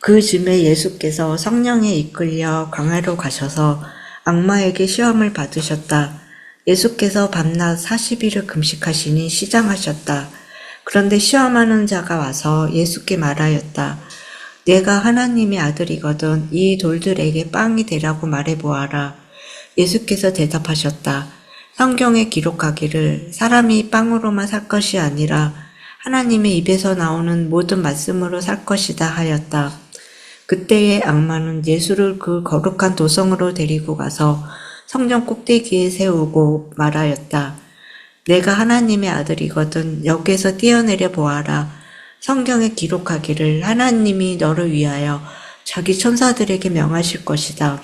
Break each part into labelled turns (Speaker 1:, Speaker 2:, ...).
Speaker 1: 그 즈음에 예수께서 성령에 이끌려 광야로 가셔서 악마에게 시험을 받으셨다. 예수께서 밤낮 40일을 금식하시니 시장하셨다. 그런데 시험하는 자가 와서 예수께 말하였다. 내가 하나님의 아들이거든 이 돌들에게 빵이 되라고 말해보아라. 예수께서 대답하셨다. 성경에 기록하기를 사람이 빵으로만 살 것이 아니라 하나님의 입에서 나오는 모든 말씀으로 살 것이다 하였다. 그때의 악마는 예수를 그 거룩한 도성으로 데리고 가서 성전 꼭대기에 세우고 말하였다. 내가 하나님의 아들이거든 여기에서 뛰어내려 보아라. 성경에 기록하기를 하나님이 너를 위하여 자기 천사들에게 명하실 것이다.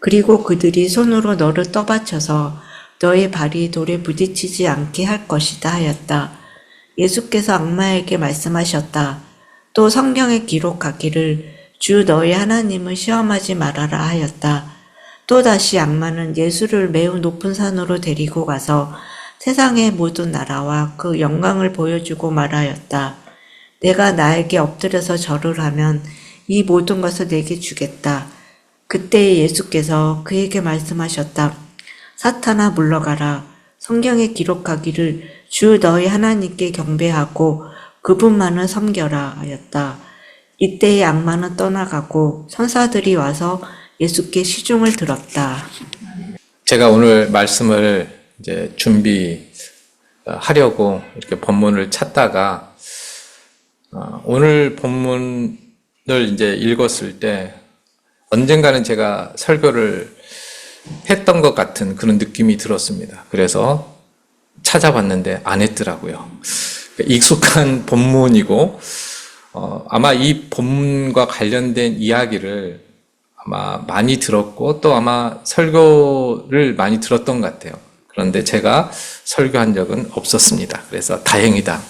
Speaker 1: 그리고 그들이 손으로 너를 떠받쳐서 너의 발이 돌에 부딪히지 않게 할 것이다 하였다. 예수께서 악마에게 말씀하셨다. 또 성경에 기록하기를 주 너의 하나님을 시험하지 말아라 하였다. 또다시 악마는 예수를 매우 높은 산으로 데리고 가서 세상의 모든 나라와 그 영광을 보여주고 말하였다. 내가 나에게 엎드려서 절을 하면 이 모든 것을 내게 주겠다. 그때 예수께서 그에게 말씀하셨다. 사탄아 물러가라. 성경에 기록하기를 주 너희 하나님께 경배하고 그분만을 섬겨라 하였다. 이때의 악마는 떠나가고 천사들이 와서 예수께 시중을 들었다.
Speaker 2: 제가 오늘 말씀을 이제 준비하려고 이렇게 본문을 찾다가 오늘 본문을 이제 읽었을 때 언젠가는 제가 설교를 했던 것 같은 그런 느낌이 들었습니다. 그래서 찾아봤는데 안 했더라고요. 익숙한 본문이고 아마 이 본문과 관련된 이야기를 아마 많이 들었고 또 아마 설교를 많이 들었던 것 같아요. 그런데 제가 설교한 적은 없었습니다. 그래서 다행이다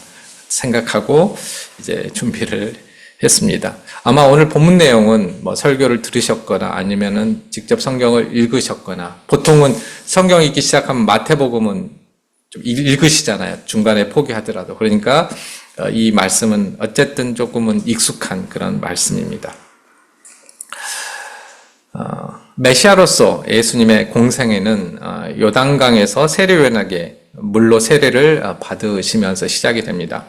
Speaker 2: 생각하고 이제 준비를 했습니다. 아마 오늘 본문 내용은 뭐 설교를 들으셨거나 아니면은 직접 성경을 읽으셨거나 보통은 성경 읽기 시작하면 마태복음은 좀 읽으시잖아요. 중간에 포기하더라도. 그러니까 이 말씀은 어쨌든 조금은 익숙한 그런 말씀입니다. 메시아로서 예수님의 공생애는 요단강에서 세례요한에게 물로 세례를 받으시면서 시작이 됩니다.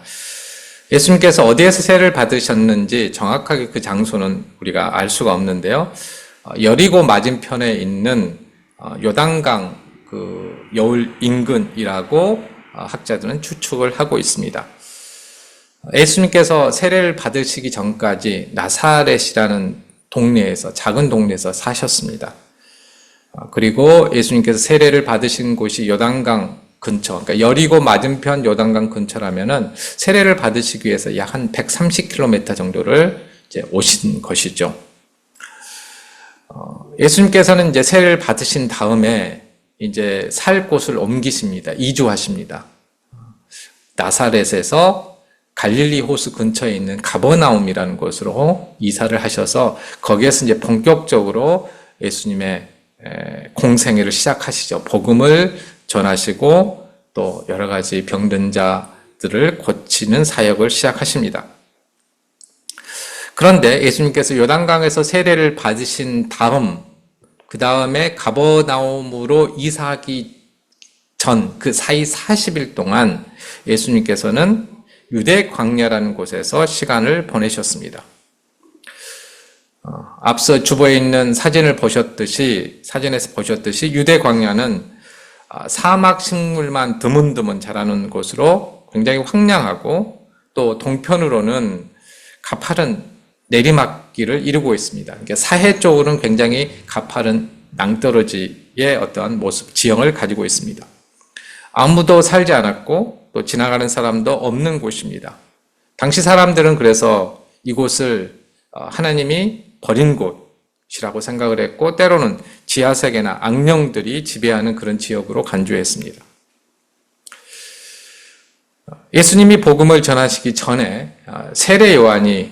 Speaker 2: 예수님께서 어디에서 세례를 받으셨는지 정확하게 그 장소는 우리가 알 수가 없는데요. 여리고 맞은편에 있는 요단강 그 여울 인근이라고 학자들은 추측을 하고 있습니다. 예수님께서 세례를 받으시기 전까지 나사렛이라는 동네에서 작은 동네에서 사셨습니다. 그리고 예수님께서 세례를 받으신 곳이 요단강 근처, 그러니까 여리고 맞은편 요단강 근처라면은 세례를 받으시기 위해서 약 한 130km 정도를 이제 오신 것이죠. 예수님께서는 이제 세례를 받으신 다음에 이제 살 곳을 옮기십니다. 이주하십니다. 나사렛에서 갈릴리 호수 근처에 있는 가버나움이라는 곳으로 이사를 하셔서 거기에서 이제 본격적으로 예수님의 공생애를 시작하시죠. 복음을 전하시고 또 여러 가지 병든 자들을 고치는 사역을 시작하십니다. 그런데 예수님께서 요단강에서 세례를 받으신 다음, 그 다음에 가버나움으로 이사하기 전 그 사이 40일 동안 예수님께서는 유대 광야라는 곳에서 시간을 보내셨습니다. 앞서 주보에 있는 사진에서 보셨듯이 유대 광야는 사막 식물만 드문드문 자라는 곳으로 굉장히 황량하고 또 동편으로는 가파른 내리막길을 이루고 있습니다. 그러니까 사해 쪽으로는 굉장히 가파른 낭떠러지의 어떠한 모습, 지형을 가지고 있습니다. 아무도 살지 않았고 또 지나가는 사람도 없는 곳입니다. 당시 사람들은 그래서 이곳을 하나님이 버린 곳이라고 생각을 했고 때로는 지하세계나 악령들이 지배하는 그런 지역으로 간주했습니다. 예수님이 복음을 전하시기 전에 세례 요한이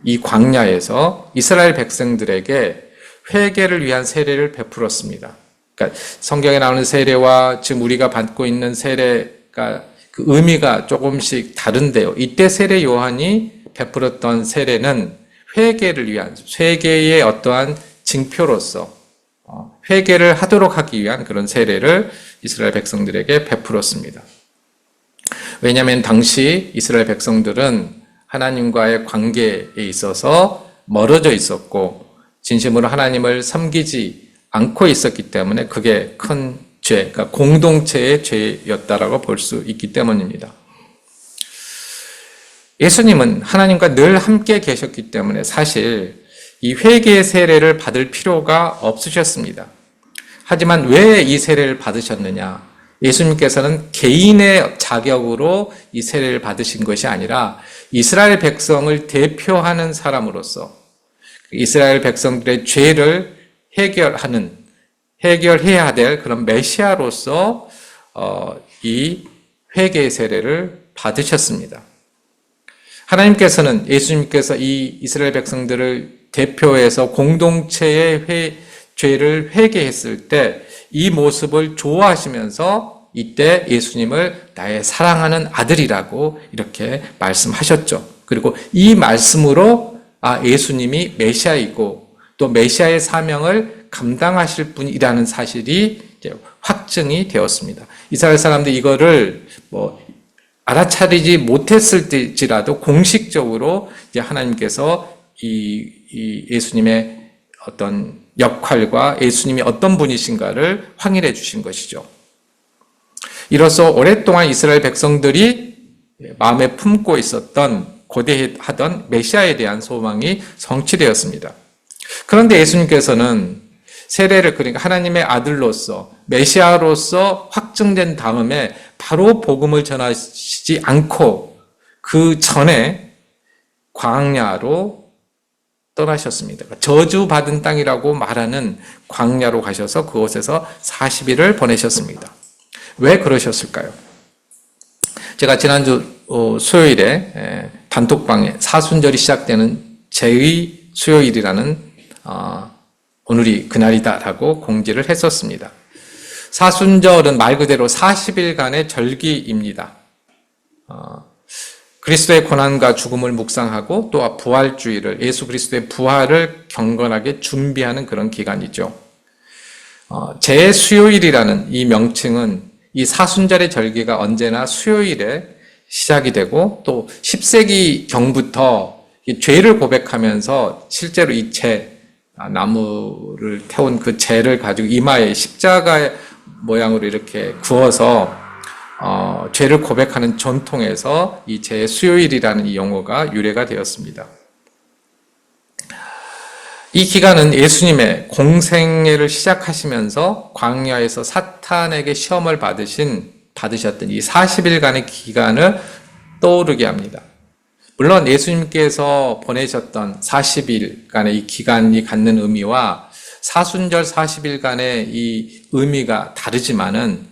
Speaker 2: 이 광야에서 이스라엘 백성들에게 회개를 위한 세례를 베풀었습니다. 그러니까 성경에 나오는 세례와 지금 우리가 받고 있는 세례가 그 의미가 조금씩 다른데요. 이때 세례 요한이 베풀었던 세례는 회개를 위한, 회개의 어떠한 징표로서 회개를 하도록 하기 위한 그런 세례를 이스라엘 백성들에게 베풀었습니다. 왜냐하면 당시 이스라엘 백성들은 하나님과의 관계에 있어서 멀어져 있었고 진심으로 하나님을 섬기지 않고 있었기 때문에 그게 큰 죄, 그러니까 공동체의 죄였다라고 볼 수 있기 때문입니다. 예수님은 하나님과 늘 함께 계셨기 때문에 사실 이 회개의 세례를 받을 필요가 없으셨습니다. 하지만 왜 이 세례를 받으셨느냐? 예수님께서는 개인의 자격으로 이 세례를 받으신 것이 아니라 이스라엘 백성을 대표하는 사람으로서 이스라엘 백성들의 죄를 해결해야 될 그런 메시아로서 이 회개의 세례를 받으셨습니다. 하나님께서는 예수님께서 이 이스라엘 백성들을 대표해서 공동체의 죄를 회개했을 때 이 모습을 좋아하시면서 이때 예수님을 나의 사랑하는 아들이라고 이렇게 말씀하셨죠. 그리고 이 말씀으로 예수님이 메시아이고 또 메시아의 사명을 감당하실 분이라는 사실이 이제 확증이 되었습니다. 이스라엘 사람들이 이거를 알아차리지 못했을지라도 공식적으로 이제 하나님께서 이 예수님의 어떤 역할과 예수님이 어떤 분이신가를 확인해 주신 것이죠. 이로써 오랫동안 이스라엘 백성들이 마음에 품고 있었던 고대하던 메시아에 대한 소망이 성취되었습니다. 그런데 예수님께서는 세례를 그러니까 하나님의 아들로서 메시아로서 확증된 다음에 바로 복음을 전하시지 않고 그 전에 광야로 떠나셨습니다. 저주받은 땅이라고 말하는 광야로 가셔서 그곳에서 40일을 보내셨습니다. 왜 그러셨을까요? 제가 지난주 수요일에 단톡방에 사순절이 시작되는 제2 수요일이라는 오늘이 그날이다라고 공지를 했었습니다. 사순절은 말 그대로 40일간의 절기입니다. 그리스도의 고난과 죽음을 묵상하고 또 부활주의를 예수 그리스도의 부활을 경건하게 준비하는 그런 기간이죠. 제 수요일이라는 이 명칭은 이 사순절의 절기가 언제나 수요일에 시작이 되고 또 10세기 경부터 죄를 고백하면서 실제로 이 나무를 태운 그 재를 가지고 이마에 십자가 모양으로 이렇게 구워서 죄를 고백하는 전통에서 이 제 수요일이라는 이 용어가 유래가 되었습니다. 이 기간은 예수님의 공생애를 시작하시면서 광야에서 사탄에게 시험을 받으셨던 이 40일간의 기간을 떠오르게 합니다. 물론 예수님께서 보내셨던 40일간의 이 기간이 갖는 의미와 사순절 40일간의 이 의미가 다르지만은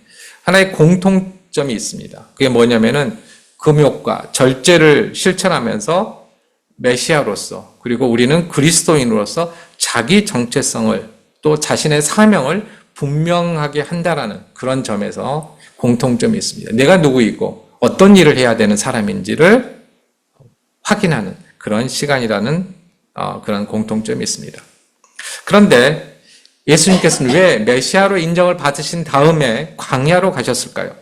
Speaker 2: 하나의 공통점이 있습니다. 그게 뭐냐면은 금욕과 절제를 실천하면서 메시아로서 그리고 우리는 그리스도인으로서 자기 정체성을 또 자신의 사명을 분명하게 한다라는 그런 점에서 공통점이 있습니다. 내가 누구이고 어떤 일을 해야 되는 사람인지를 확인하는 그런 시간이라는 그런 공통점이 있습니다. 그런데 예수님께서는 왜 메시아로 인정을 받으신 다음에 광야로 가셨을까요?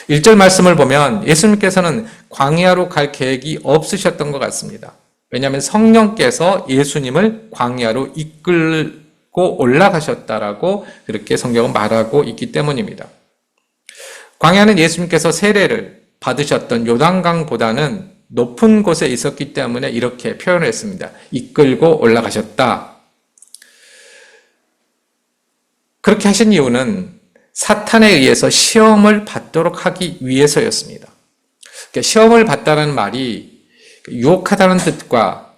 Speaker 2: 1절 말씀을 보면 예수님께서는 광야로 갈 계획이 없으셨던 것 같습니다. 왜냐하면 성령께서 예수님을 광야로 이끌고 올라가셨다라고 그렇게 성경은 말하고 있기 때문입니다. 광야는 예수님께서 세례를 받으셨던 요단강보다는 높은 곳에 있었기 때문에 이렇게 표현했습니다. 이끌고 올라가셨다. 그렇게 하신 이유는 사탄에 의해서 시험을 받도록 하기 위해서였습니다. 그러니까 시험을 받다는 말이 유혹하다는 뜻과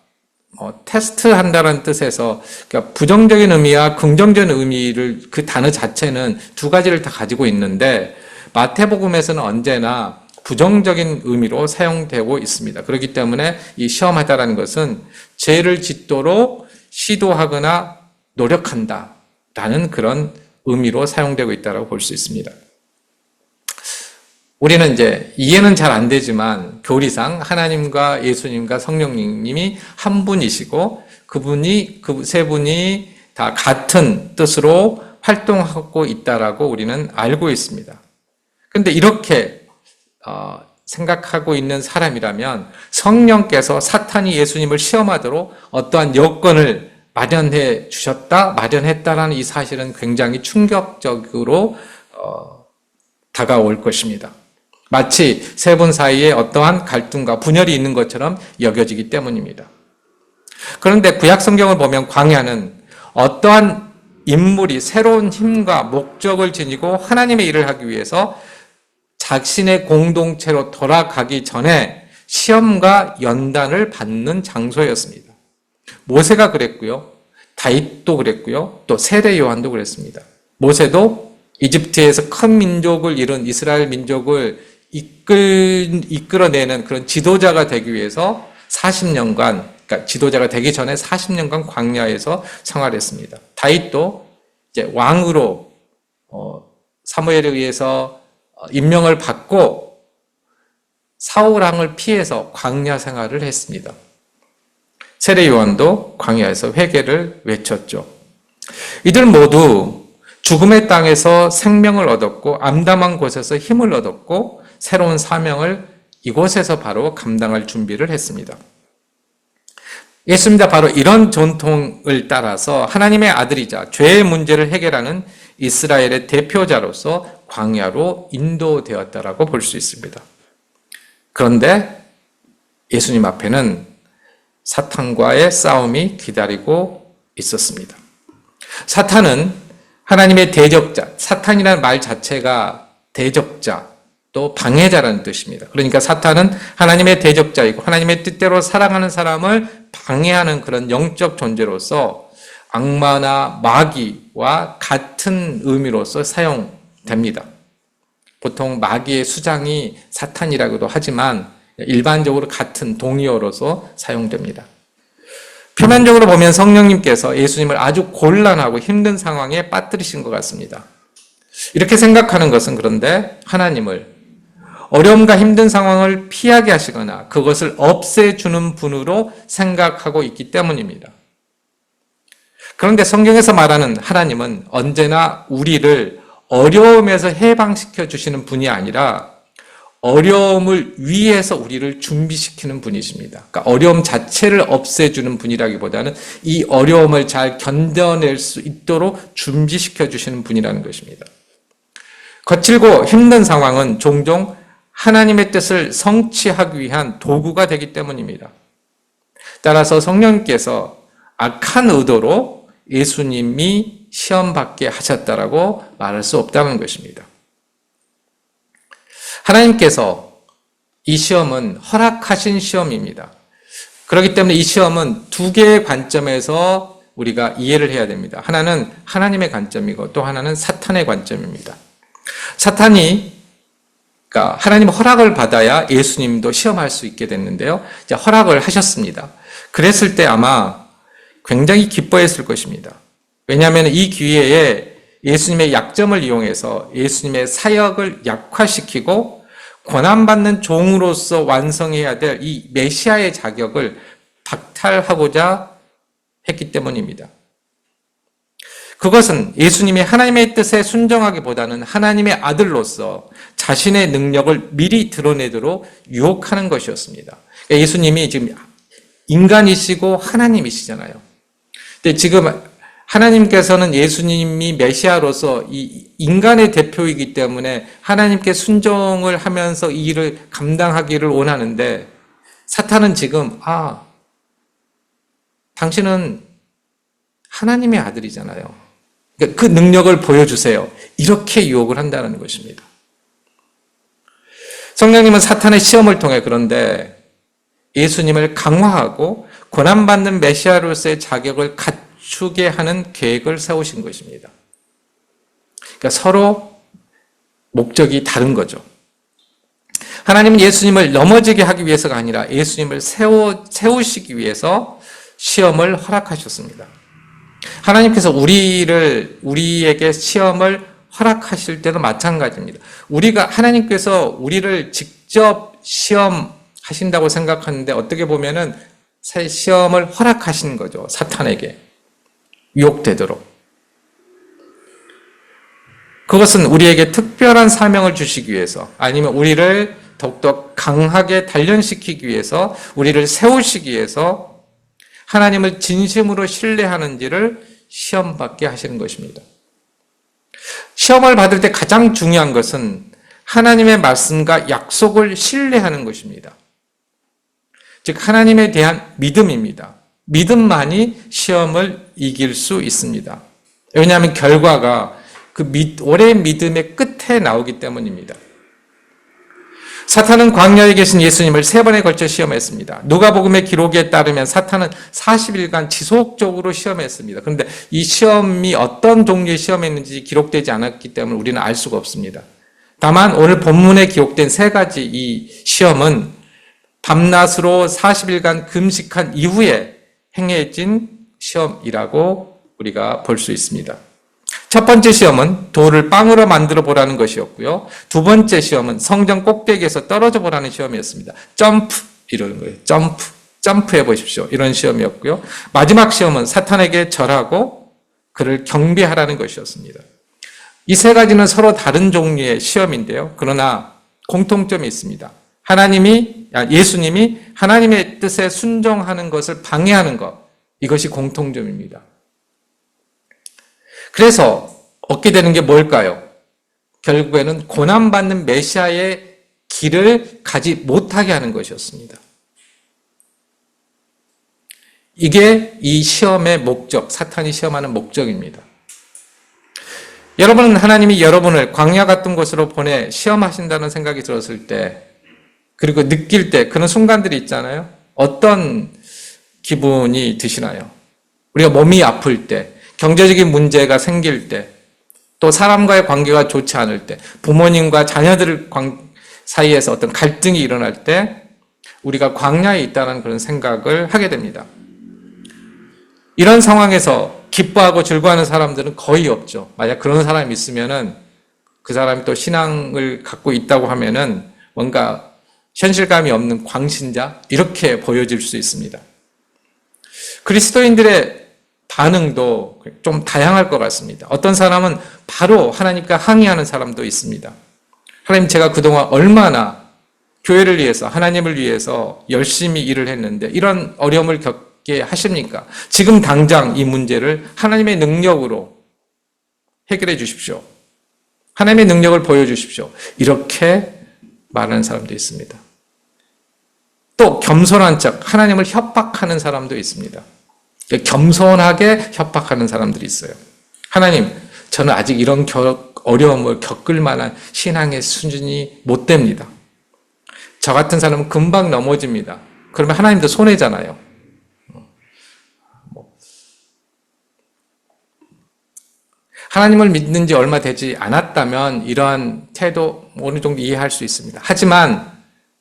Speaker 2: 테스트한다는 뜻에서 그러니까 부정적인 의미와 긍정적인 의미를 그 단어 자체는 두 가지를 다 가지고 있는데 마태복음에서는 언제나 부정적인 의미로 사용되고 있습니다. 그렇기 때문에 이 시험하다라는 것은 죄를 짓도록 시도하거나 노력한다라는 그런 의미로 사용되고 있다고 볼 수 있습니다. 우리는 이제 이해는 잘 안 되지만 교리상 하나님과 예수님과 성령님이 한 분이시고 그 세 분이 다 같은 뜻으로 활동하고 있다라고 우리는 알고 있습니다. 그런데 이렇게 생각하고 있는 사람이라면 성령께서 사탄이 예수님을 시험하도록 어떠한 여건을 마련했다라는 이 사실은 굉장히 충격적으로 다가올 것입니다. 마치 세 분 사이에 어떠한 갈등과 분열이 있는 것처럼 여겨지기 때문입니다. 그런데 구약 성경을 보면 광야는 어떠한 인물이 새로운 힘과 목적을 지니고 하나님의 일을 하기 위해서 자신의 공동체로 돌아가기 전에 시험과 연단을 받는 장소였습니다. 모세가 그랬고요. 다윗도 그랬고요. 또 세례 요한도 그랬습니다. 모세도 이집트에서 큰 민족을 이룬 이스라엘 민족을 이끌어내는 그런 지도자가 되기 위해서 40년간, 그러니까 지도자가 되기 전에 40년간 광야에서 생활했습니다. 다윗도 이제 왕으로 사무엘에 의해서 임명을 받고 사울 왕을 피해서 광야 생활을 했습니다. 세례 요한도 광야에서 회개를 외쳤죠. 이들 모두 죽음의 땅에서 생명을 얻었고 암담한 곳에서 힘을 얻었고 새로운 사명을 이곳에서 바로 감당할 준비를 했습니다. 예수님도 바로 이런 전통을 따라서 하나님의 아들이자 죄의 문제를 해결하는 이스라엘의 대표자로서 광야로 인도되었다라고 볼 수 있습니다. 그런데 예수님 앞에는 사탄과의 싸움이 기다리고 있었습니다. 사탄은 하나님의 대적자, 사탄이라는 말 자체가 대적자, 또 방해자라는 뜻입니다. 그러니까 사탄은 하나님의 대적자이고 하나님의 뜻대로 살아가는 사람을 방해하는 그런 영적 존재로서 악마나 마귀와 같은 의미로서 사용됩니다. 보통 마귀의 수장이 사탄이라고도 하지만 일반적으로 같은 동의어로서 사용됩니다. 표면적으로 보면 성령님께서 예수님을 아주 곤란하고 힘든 상황에 빠뜨리신 것 같습니다. 이렇게 생각하는 것은 그런데 하나님을 어려움과 힘든 상황을 피하게 하시거나 그것을 없애주는 분으로 생각하고 있기 때문입니다. 그런데 성경에서 말하는 하나님은 언제나 우리를 어려움에서 해방시켜 주시는 분이 아니라 어려움을 위해서 우리를 준비시키는 분이십니다. 그러니까 어려움 자체를 없애주는 분이라기보다는 이 어려움을 잘 견뎌낼 수 있도록 준비시켜 주시는 분이라는 것입니다. 거칠고 힘든 상황은 종종 하나님의 뜻을 성취하기 위한 도구가 되기 때문입니다. 따라서 성령님께서 악한 의도로 예수님이 시험받게 하셨다라고 말할 수 없다는 것입니다. 하나님께서 이 시험은 허락하신 시험입니다. 그렇기 때문에 이 시험은 두 개의 관점에서 우리가 이해를 해야 됩니다. 하나는 하나님의 관점이고 또 하나는 사탄의 관점입니다. 사탄이 그러니까 하나님 허락을 받아야 예수님도 시험할 수 있게 됐는데요. 이제 허락을 하셨습니다. 그랬을 때 아마 굉장히 기뻐했을 것입니다. 왜냐하면 이 기회에 예수님의 약점을 이용해서 예수님의 사역을 약화시키고 고난받는 종으로서 완성해야 될 이 메시아의 자격을 박탈하고자 했기 때문입니다. 그것은 예수님이 하나님의 뜻에 순종하기보다는 하나님의 아들로서 자신의 능력을 미리 드러내도록 유혹하는 것이었습니다. 그러니까 예수님이 지금 인간이시고 하나님이시잖아요. 근데 지금 하나님께서는 예수님이 메시아로서 이 인간의 대표이기 때문에 하나님께 순종을 하면서 이 일을 감당하기를 원하는데 사탄은 지금 당신은 하나님의 아들이잖아요. 그러니까 그 능력을 보여주세요. 이렇게 유혹을 한다는 것입니다. 성령님은 사탄의 시험을 통해 그런데 예수님을 강화하고 고난받는 메시아로서의 자격을 갖추게 하는 계획을 세우신 것입니다. 그러니까 서로 목적이 다른 거죠. 하나님은 예수님을 넘어지게 하기 위해서가 아니라 예수님을 세우시기 위해서 시험을 허락하셨습니다. 하나님께서 우리에게 시험을 허락하실 때도 마찬가지입니다. 우리가 하나님께서 우리를 직접 시험하신다고 생각하는데 어떻게 보면은 시험을 허락하신 거죠. 사탄에게 유혹되도록. 그것은 우리에게 특별한 사명을 주시기 위해서 아니면 우리를 더욱더 강하게 단련시키기 위해서 우리를 세우시기 위해서 하나님을 진심으로 신뢰하는지를 시험받게 하시는 것입니다. 시험을 받을 때 가장 중요한 것은 하나님의 말씀과 약속을 신뢰하는 것입니다. 즉 하나님에 대한 믿음입니다. 믿음만이 시험을 이길 수 있습니다. 왜냐하면 결과가 그 오랜 믿음의 끝에 나오기 때문입니다. 사탄은 광야에 계신 예수님을 3번에 걸쳐 시험했습니다. 누가복음의 기록에 따르면 사탄은 40일간 지속적으로 시험했습니다. 그런데 이 시험이 어떤 종류의 시험이었는지 기록되지 않았기 때문에 우리는 알 수가 없습니다. 다만 오늘 본문에 기록된 3가지 이 시험은 밤낮으로 40일간 금식한 이후에 행해진 시험이라고 우리가 볼 수 있습니다. 첫 번째 시험은 돌을 빵으로 만들어 보라는 것이었고요. 두 번째 시험은 성전 꼭대기에서 떨어져 보라는 시험이었습니다. 점프 이러는 거예요. 점프해 보십시오. 이런 시험이었고요. 마지막 시험은 사탄에게 절하고 그를 경배하라는 것이었습니다. 이 3가지는 서로 다른 종류의 시험인데요. 그러나 공통점이 있습니다. 예수님이 하나님의 뜻에 순종하는 것을 방해하는 것, 이것이 공통점입니다. 그래서 얻게 되는 게 뭘까요? 결국에는 고난받는 메시아의 길을 가지 못하게 하는 것이었습니다. 이게 이 시험의 목적, 사탄이 시험하는 목적입니다. 여러분은 하나님이 여러분을 광야 같은 곳으로 보내 시험하신다는 생각이 들었을 때, 그리고 느낄 때 그런 순간들이 있잖아요. 어떤 기분이 드시나요? 우리가 몸이 아플 때, 경제적인 문제가 생길 때, 또 사람과의 관계가 좋지 않을 때, 부모님과 자녀들 사이에서 어떤 갈등이 일어날 때 우리가 광야에 있다는 그런 생각을 하게 됩니다. 이런 상황에서 기뻐하고 즐거워하는 사람들은 거의 없죠. 만약 그런 사람이 있으면은 그 사람이 또 신앙을 갖고 있다고 하면은 뭔가 현실감이 없는 광신자 이렇게 보여질 수 있습니다. 그리스도인들의 반응도 좀 다양할 것 같습니다. 어떤 사람은 바로 하나님과 항의하는 사람도 있습니다. 하나님, 제가 그동안 얼마나 교회를 위해서, 하나님을 위해서 열심히 일을 했는데 이런 어려움을 겪게 하십니까? 지금 당장 이 문제를 하나님의 능력으로 해결해 주십시오. 하나님의 능력을 보여주십시오. 이렇게 말하는 사람도 있습니다. 또 겸손한 척 하나님을 협박하는 사람도 있습니다. 겸손하게 협박하는 사람들이 있어요. 하나님, 저는 아직 이런 어려움을 겪을 만한 신앙의 수준이 못 됩니다. 저 같은 사람은 금방 넘어집니다. 그러면 하나님도 손해잖아요. 하나님을 믿는 지 얼마 되지 않았다면 이러한 태도 어느 정도 이해할 수 있습니다. 하지만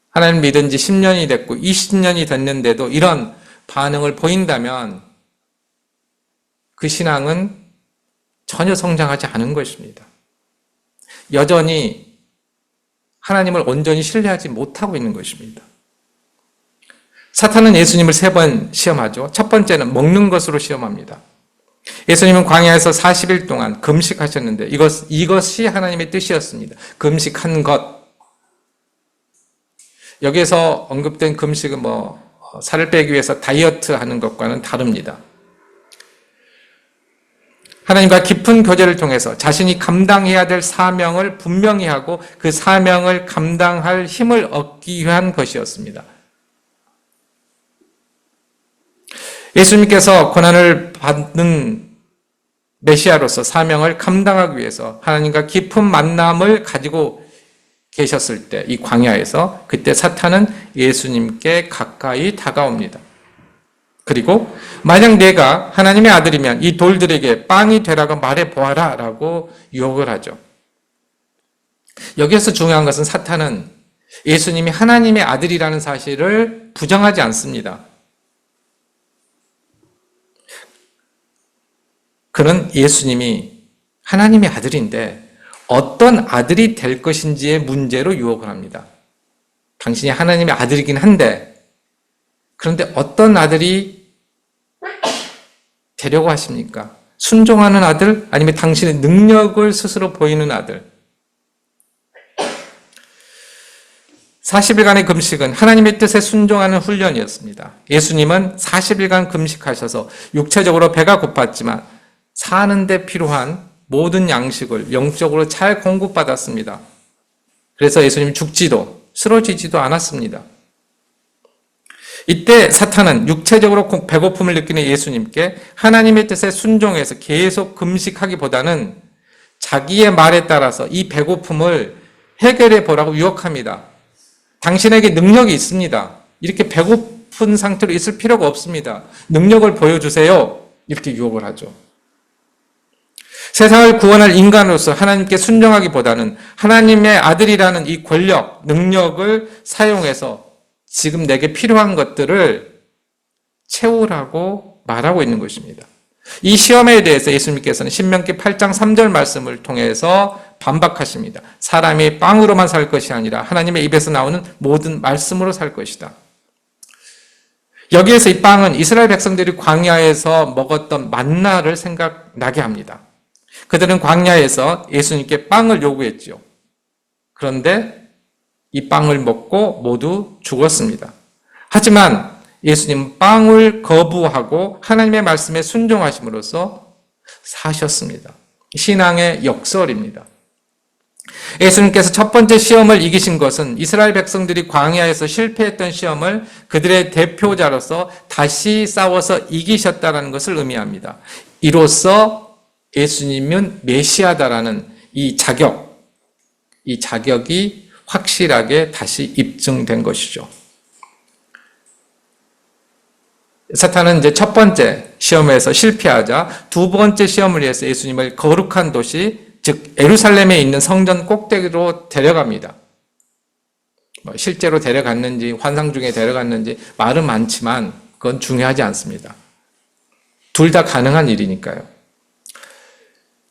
Speaker 2: 하나님 믿은 지 10년이 됐고 20년이 됐는데도 이런 반응을 보인다면 그 신앙은 전혀 성장하지 않은 것입니다. 여전히 하나님을 온전히 신뢰하지 못하고 있는 것입니다. 사탄은 예수님을 3번 시험하죠. 첫 번째는 먹는 것으로 시험합니다. 예수님은 광야에서 40일 동안 금식하셨는데 이것이 하나님의 뜻이었습니다. 금식한 것. 여기에서 언급된 금식은 살을 빼기 위해서 다이어트 하는 것과는 다릅니다. 하나님과 깊은 교제를 통해서 자신이 감당해야 될 사명을 분명히 하고 그 사명을 감당할 힘을 얻기 위한 것이었습니다. 예수님께서 고난을 받는 메시아로서 사명을 감당하기 위해서 하나님과 깊은 만남을 가지고 계셨을 때 이 광야에서 그때 사탄은 예수님께 가까이 다가옵니다. 그리고 만약 내가 하나님의 아들이면 이 돌들에게 빵이 되라고 말해보아라 라고 유혹을 하죠. 여기에서 중요한 것은 사탄은 예수님이 하나님의 아들이라는 사실을 부정하지 않습니다. 그는 예수님이 하나님의 아들인데 어떤 아들이 될 것인지의 문제로 유혹을 합니다. 당신이 하나님의 아들이긴 한데, 그런데 어떤 아들이 되려고 하십니까? 순종하는 아들? 아니면 당신의 능력을 스스로 보이는 아들? 40일간의 금식은 하나님의 뜻에 순종하는 훈련이었습니다. 예수님은 40일간 금식하셔서 육체적으로 배가 고팠지만 사는 데 필요한 모든 양식을 영적으로 잘 공급받았습니다. 그래서 예수님이 죽지도 쓰러지지도 않았습니다. 이때 사탄은 육체적으로 배고픔을 느끼는 예수님께 하나님의 뜻에 순종해서 계속 금식하기보다는 자기의 말에 따라서 이 배고픔을 해결해 보라고 유혹합니다. 당신에게 능력이 있습니다. 이렇게 배고픈 상태로 있을 필요가 없습니다. 능력을 보여주세요. 이렇게 유혹을 하죠. 세상을 구원할 인간으로서 하나님께 순종하기보다는 하나님의 아들이라는 이 권력, 능력을 사용해서 지금 내게 필요한 것들을 채우라고 말하고 있는 것입니다. 이 시험에 대해서 예수님께서는 신명기 8장 3절 말씀을 통해서 반박하십니다. 사람이 빵으로만 살 것이 아니라 하나님의 입에서 나오는 모든 말씀으로 살 것이다. 여기에서 이 빵은 이스라엘 백성들이 광야에서 먹었던 만나를 생각나게 합니다. 그들은 광야에서 예수님께 빵을 요구했죠. 그런데 이 빵을 먹고 모두 죽었습니다. 하지만 예수님은 빵을 거부하고 하나님의 말씀에 순종하심으로써 사셨습니다. 신앙의 역설입니다. 예수님께서 첫 번째 시험을 이기신 것은 이스라엘 백성들이 광야에서 실패했던 시험을 그들의 대표자로서 다시 싸워서 이기셨다는 것을 의미합니다. 이로써 예수님은 메시아다라는 이 자격이 확실하게 다시 입증된 것이죠. 사탄은 이제 첫 번째 시험에서 실패하자 두 번째 시험을 위해서 예수님을 거룩한 도시, 즉 예루살렘에 있는 성전 꼭대기로 데려갑니다. 실제로 데려갔는지 환상 중에 데려갔는지 말은 많지만 그건 중요하지 않습니다. 둘 다 가능한 일이니까요.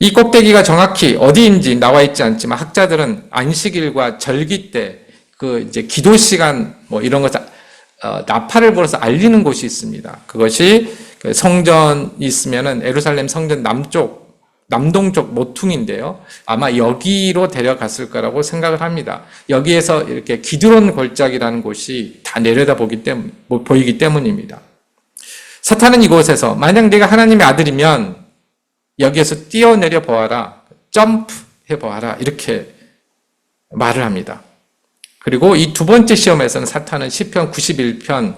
Speaker 2: 이 꼭대기가 정확히 어디인지 나와 있지 않지만 학자들은 안식일과 절기 때 그 이제 기도 시간 이런 것 나팔을 불어서 알리는 곳이 있습니다. 그것이 성전이 있으면은 예루살렘 성전 남동쪽 모퉁인데요. 아마 여기로 데려갔을 거라고 생각을 합니다. 여기에서 이렇게 기드론 골짜기라는 곳이 다 내려다 보이기 때문입니다. 사탄은 이곳에서 만약 내가 하나님의 아들이면 여기에서 뛰어내려 보아라, 점프해 보아라 이렇게 말을 합니다. 그리고 이 두 번째 시험에서는 사탄은 시편 91편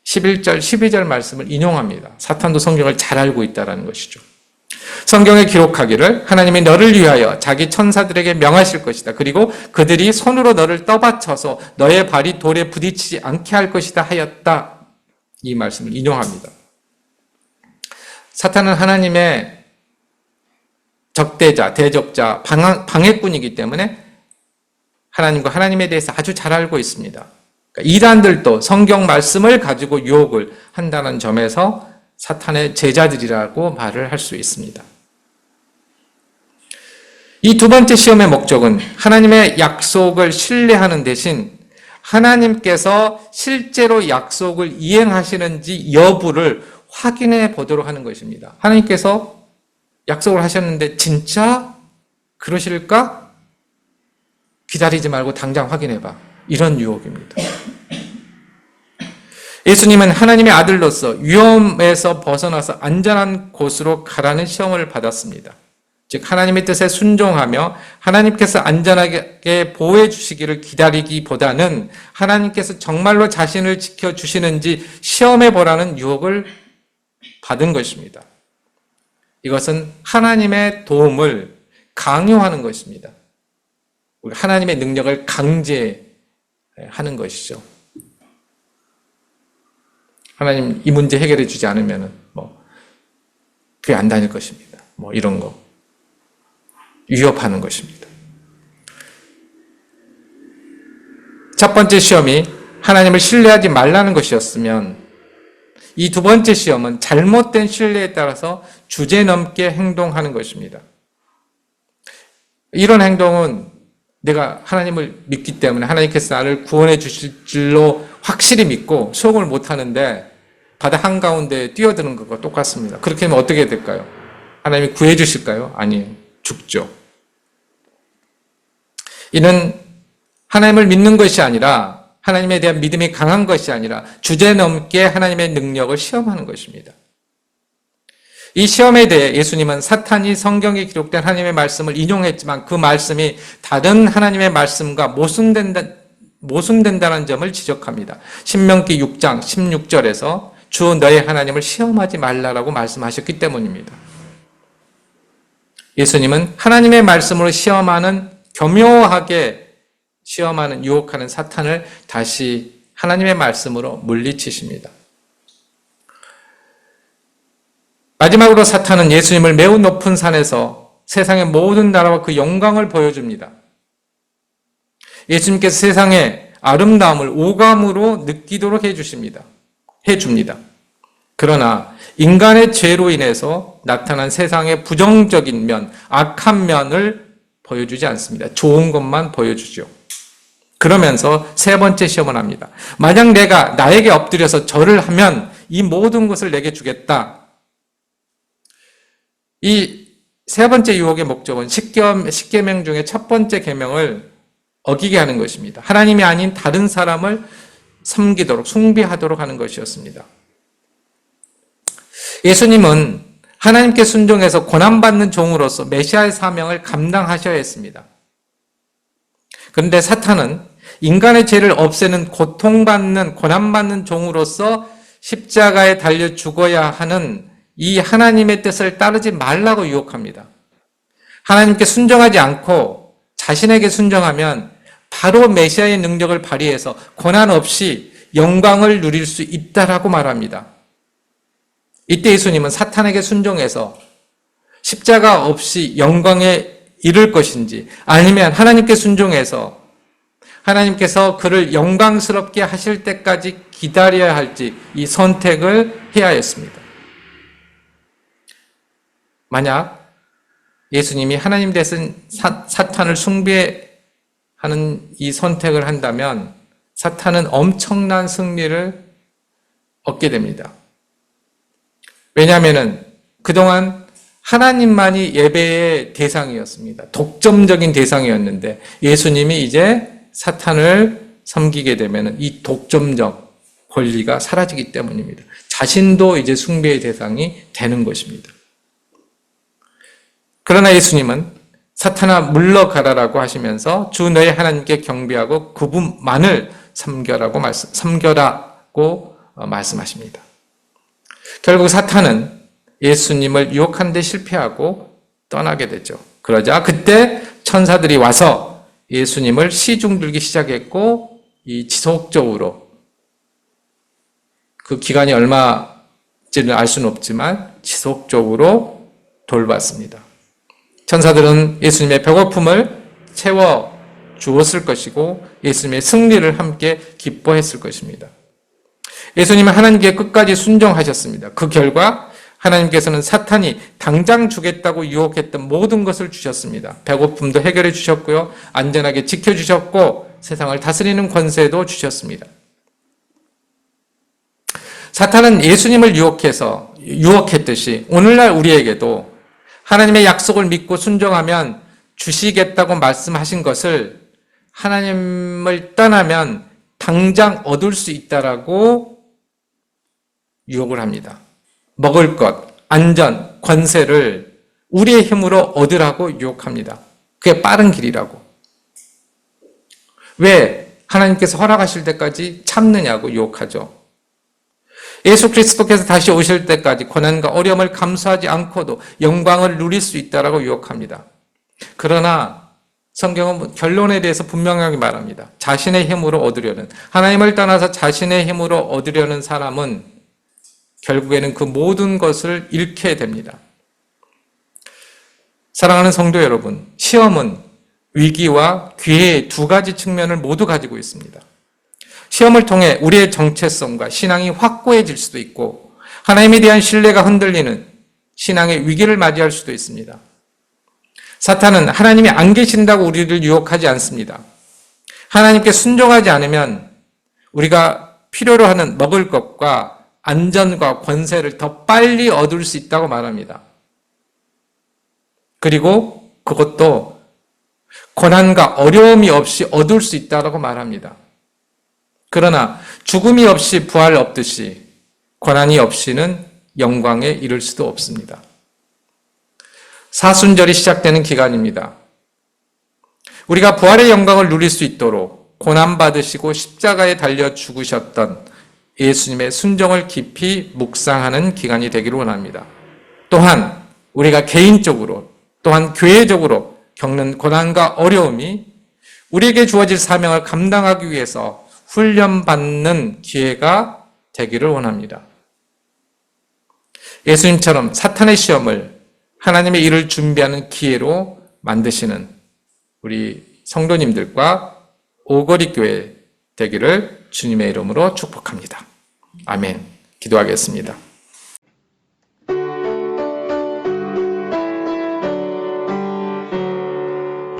Speaker 2: 11절, 12절 말씀을 인용합니다. 사탄도 성경을 잘 알고 있다는 것이죠. 성경에 기록하기를 하나님이 너를 위하여 자기 천사들에게 명하실 것이다. 그리고 그들이 손으로 너를 떠받쳐서 너의 발이 돌에 부딪히지 않게 할 것이다 하였다. 이 말씀을 인용합니다. 사탄은 하나님의 적대자, 대적자, 방해꾼이기 때문에 하나님과 하나님에 대해서 아주 잘 알고 있습니다. 그러니까 이단들도 성경 말씀을 가지고 유혹을 한다는 점에서 사탄의 제자들이라고 말을 할 수 있습니다. 이 두 번째 시험의 목적은 하나님의 약속을 신뢰하는 대신 하나님께서 실제로 약속을 이행하시는지 여부를 확인해 보도록 하는 것입니다. 하나님께서 약속을 하셨는데 진짜 그러실까? 기다리지 말고 당장 확인해봐. 이런 유혹입니다. 예수님은 하나님의 아들로서 위험에서 벗어나서 안전한 곳으로 가라는 시험을 받았습니다. 즉 하나님의 뜻에 순종하며 하나님께서 안전하게 보호해 주시기를 기다리기보다는 하나님께서 정말로 자신을 지켜주시는지 시험해 보라는 유혹을 받은 것입니다. 이것은 하나님의 도움을 강요하는 것입니다. 하나님의 능력을 강제하는 것이죠. 하나님 이 문제 해결해 주지 않으면 교회 안 다닐 것입니다. 이런 거 위협하는 것입니다. 첫 번째 시험이 하나님을 신뢰하지 말라는 것이었으면 이 두 번째 시험은 잘못된 신뢰에 따라서 주제넘게 행동하는 것입니다. 이런 행동은 내가 하나님을 믿기 때문에 하나님께서 나를 구원해 주실 줄로 확실히 믿고 수용을 못하는데 바다 한가운데 뛰어드는 것과 똑같습니다. 그렇게 하면 어떻게 될까요? 하나님이 구해 주실까요? 아니에요. 죽죠. 이는 하나님을 믿는 것이 아니라 하나님에 대한 믿음이 강한 것이 아니라 주제넘게 하나님의 능력을 시험하는 것입니다. 이 시험에 대해 예수님은 사탄이 성경에 기록된 하나님의 말씀을 인용했지만 그 말씀이 다른 하나님의 말씀과 모순된다는 점을 지적합니다. 신명기 6장 16절에서 주 너의 하나님을 시험하지 말라라고 말씀하셨기 때문입니다. 예수님은 하나님의 말씀으로 교묘하게 시험하는 유혹하는 사탄을 다시 하나님의 말씀으로 물리치십니다. 마지막으로 사탄은 예수님을 매우 높은 산에서 세상의 모든 나라와 그 영광을 보여줍니다. 예수님께서 세상의 아름다움을 오감으로 느끼도록 해줍니다. 그러나 인간의 죄로 인해서 나타난 세상의 부정적인 면, 악한 면을 보여주지 않습니다. 좋은 것만 보여주죠. 그러면서 세 번째 시험을 합니다. 만약 내가 나에게 엎드려서 절을 하면 이 모든 것을 내게 주겠다. 이 세 번째 유혹의 목적은 십계명 중에 첫 번째 계명을 어기게 하는 것입니다. 하나님이 아닌 다른 사람을 섬기도록 숭배하도록 하는 것이었습니다. 예수님은 하나님께 순종해서 고난받는 종으로서 메시아의 사명을 감당하셔야 했습니다. 그런데 사탄은 인간의 죄를 없애는 고통받는 고난받는 종으로서 십자가에 달려 죽어야 하는 이 하나님의 뜻을 따르지 말라고 유혹합니다. 하나님께 순종하지 않고 자신에게 순종하면 바로 메시아의 능력을 발휘해서 고난 없이 영광을 누릴 수 있다라고 말합니다. 이때 예수님은 사탄에게 순종해서 십자가 없이 영광에 이를 것인지 아니면 하나님께 순종해서 하나님께서 그를 영광스럽게 하실 때까지 기다려야 할지 이 선택을 해야 했습니다. 만약 예수님이 하나님 대신 사탄을 숭배하는 이 선택을 한다면 사탄은 엄청난 승리를 얻게 됩니다. 왜냐하면 그동안 하나님만이 예배의 대상이었습니다. 독점적인 대상이었는데 예수님이 이제 사탄을 섬기게 되면 이 독점적 권리가 사라지기 때문입니다. 자신도 이제 숭배의 대상이 되는 것입니다. 그러나 예수님은 사탄아 물러가라라고 하시면서 주 너의 하나님께 경배하고 그분만을 섬겨라고 말씀하십니다. 결국 사탄은 예수님을 유혹하는 데 실패하고 떠나게 되죠. 그러자 그때 천사들이 와서 예수님을 시중들기 시작했고 이 지속적으로 그 기간이 얼마인지는 알 수는 없지만 지속적으로 돌봤습니다. 천사들은 예수님의 배고픔을 채워 주었을 것이고 예수님의 승리를 함께 기뻐했을 것입니다. 예수님은 하나님께 끝까지 순종하셨습니다. 그 결과 하나님께서는 사탄이 당장 주겠다고 유혹했던 모든 것을 주셨습니다. 배고픔도 해결해 주셨고요. 안전하게 지켜주셨고 세상을 다스리는 권세도 주셨습니다. 사탄은 예수님을 유혹했듯이 오늘날 우리에게도 하나님의 약속을 믿고 순종하면 주시겠다고 말씀하신 것을 하나님을 떠나면 당장 얻을 수 있다라고 유혹을 합니다. 먹을 것, 안전, 권세를 우리의 힘으로 얻으라고 유혹합니다. 그게 빠른 길이라고. 왜 하나님께서 허락하실 때까지 참느냐고 유혹하죠. 예수 그리스도께서 다시 오실 때까지 고난과 어려움을 감수하지 않고도 영광을 누릴 수 있다라고 유혹합니다. 그러나 성경은 결론에 대해서 분명하게 말합니다. 자신의 힘으로 얻으려는, 하나님을 떠나서 자신의 힘으로 얻으려는 사람은 결국에는 그 모든 것을 잃게 됩니다. 사랑하는 성도 여러분, 시험은 위기와 기회의 두 가지 측면을 모두 가지고 있습니다. 시험을 통해 우리의 정체성과 신앙이 확고해질 수도 있고 하나님에 대한 신뢰가 흔들리는 신앙의 위기를 맞이할 수도 있습니다. 사탄은 하나님이 안 계신다고 우리를 유혹하지 않습니다. 하나님께 순종하지 않으면 우리가 필요로 하는 먹을 것과 안전과 권세를 더 빨리 얻을 수 있다고 말합니다. 그리고 그것도 고난과 어려움이 없이 얻을 수 있다고 말합니다. 그러나 죽음이 없이 부활 없듯이 고난이 없이는 영광에 이를 수도 없습니다. 사순절이 시작되는 기간입니다. 우리가 부활의 영광을 누릴 수 있도록 고난받으시고 십자가에 달려 죽으셨던 예수님의 순종을 깊이 묵상하는 기간이 되기를 원합니다. 또한 우리가 개인적으로 또한 교회적으로 겪는 고난과 어려움이 우리에게 주어질 사명을 감당하기 위해서 훈련받는 기회가 되기를 원합니다. 예수님처럼 사탄의 시험을 하나님의 일을 준비하는 기회로 만드시는 우리 성도님들과 오거리 교회 되기를 주님의 이름으로 축복합니다. 아멘. 기도하겠습니다.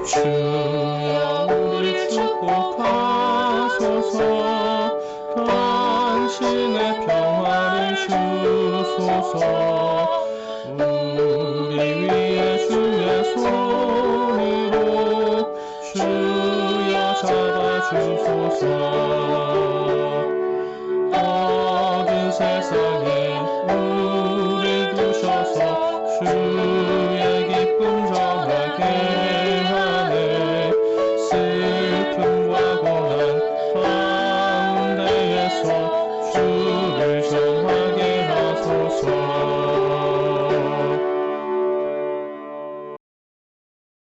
Speaker 3: 주여 우리 축복하소서. 당신의 평화를 주소서. 우리 위에 주의 손으로 주여 잡아주소서. 어두운 세상에